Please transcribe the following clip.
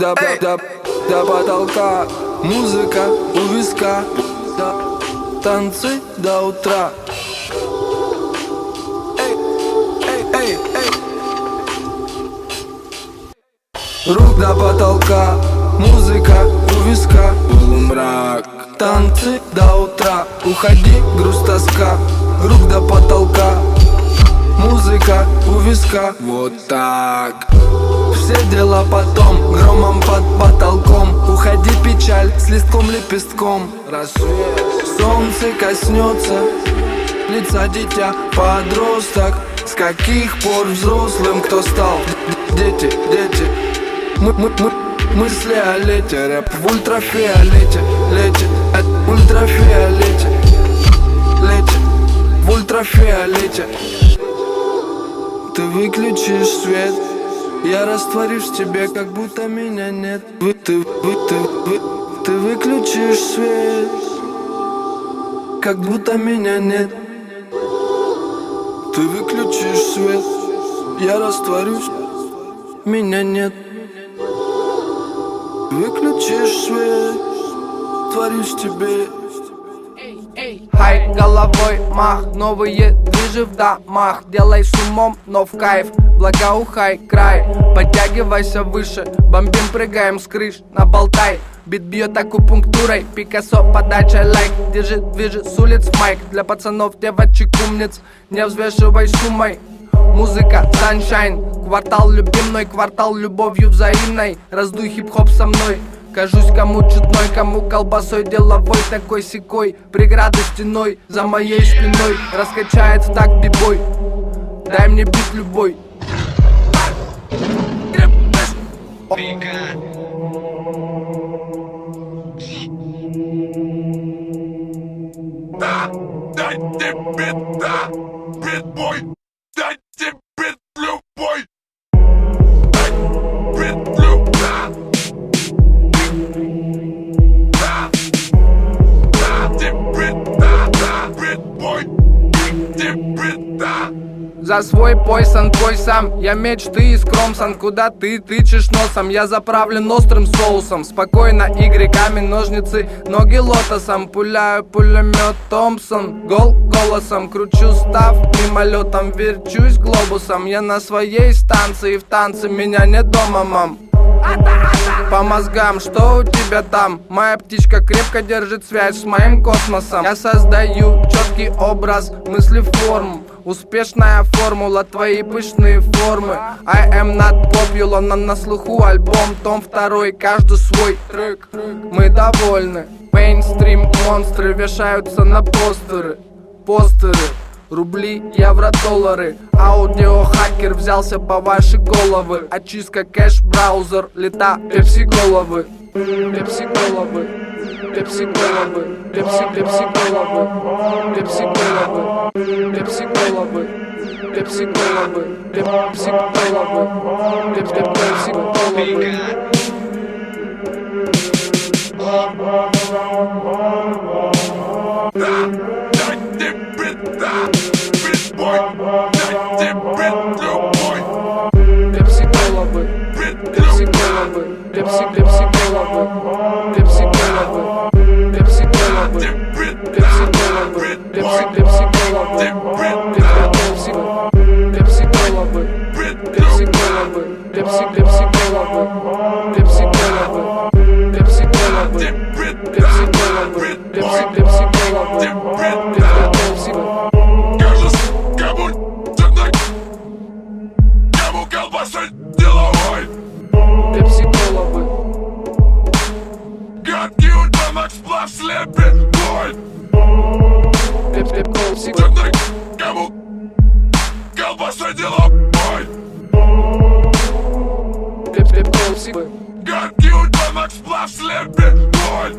до потолка. Музыка у виска, танцы до утра. Эй. Рук до потолка, музыка у виска, полумрак, танцы до утра. Уходи, грусть, тоска. Рук до потолка, музыка у виска. Вот так. Все дела потом, громом под потолком. Уходи, печаль, с листком-лепестком. Рассвет, солнце коснется лица дитя, подросток. С каких пор взрослым кто стал? Дети, мысли о лете. Рэп в ультрафиолете, летит от ультрафиолете, летит в ультрафиолете. Ты выключишь свет, я растворюсь в тебе, как будто меня нет. Ты выключишь свет, как будто меня нет. Ты выключишь свет, я растворюсь, меня нет. Выключишь свет, творюсь тебе. Хай, головой мах, новые движи в домах. Делай с умом, но в кайф, благоухай край. Подтягивайся выше, бомбим, прыгаем с крыш. Наболтай, бит бьет акупунктурой. Пикассо, подача лайк, держи, движи с улиц майк. Для пацанов, девочек, умниц, не взвешивай суммой. Музыка, саншайн, квартал любимой, квартал любовью взаимной. Раздуй хип-хоп со мной. Кажусь кому чудной, кому колбасой деловой, такой секой. Преграды стеной за моей спиной, раскачает в такт бибой. Дай мне бит любой. Дайте бит, да, бит бой. Дайте бит любой. Бит любой. За свой пойсан, пой сам. Я мечты и скромсан. Куда ты тычешь носом? Я заправлен острым соусом. Спокойно, игры, камень, ножницы, ноги лотосом. Пуляю пулемет Томпсон. Гол голосом, кручу став мимолетом. Верчусь глобусом. Я на своей станции, в танце меня нет дома, мам. По мозгам, что у тебя там? Моя птичка крепко держит связь с моим космосом. Я создаю четкий образ, мысли форм. Успешная формула, твои пышные формы. I am not popular, но на слуху альбом, том 2, каждый свой трек. Мы довольны. Мейнстрим монстры вешаются на постеры. Рубли, евро, доллары. Аудиохакер взялся по ваши головы. Очистка, кэш, браузер, лета, пепси головы. Пепси головы. Пепси головы. Пепси головы. Пепси головы. Пепси головы. Пепси головы. Пепси головы. Пепси головы. Дайте бит, да, бит бой. Дайте бит любой. Пепси головы. Пепси головы. Пепси головы. Пепси головы. Пепси головы. Пепси головы. Пепси головы. Пепси головы. Пепси головы. Пепси головы. Пепси головы. Пепси головы. Пепси головы. Пепси головы. Пепси головы. Кажется, кому темной, кому колбасой деловой. Пепси головы. Гадкий ультрамак сплав слепит боль. Пепси Темной, кому колбасой деловой. Пепси Гадкий ультрамак сплав слепит боль.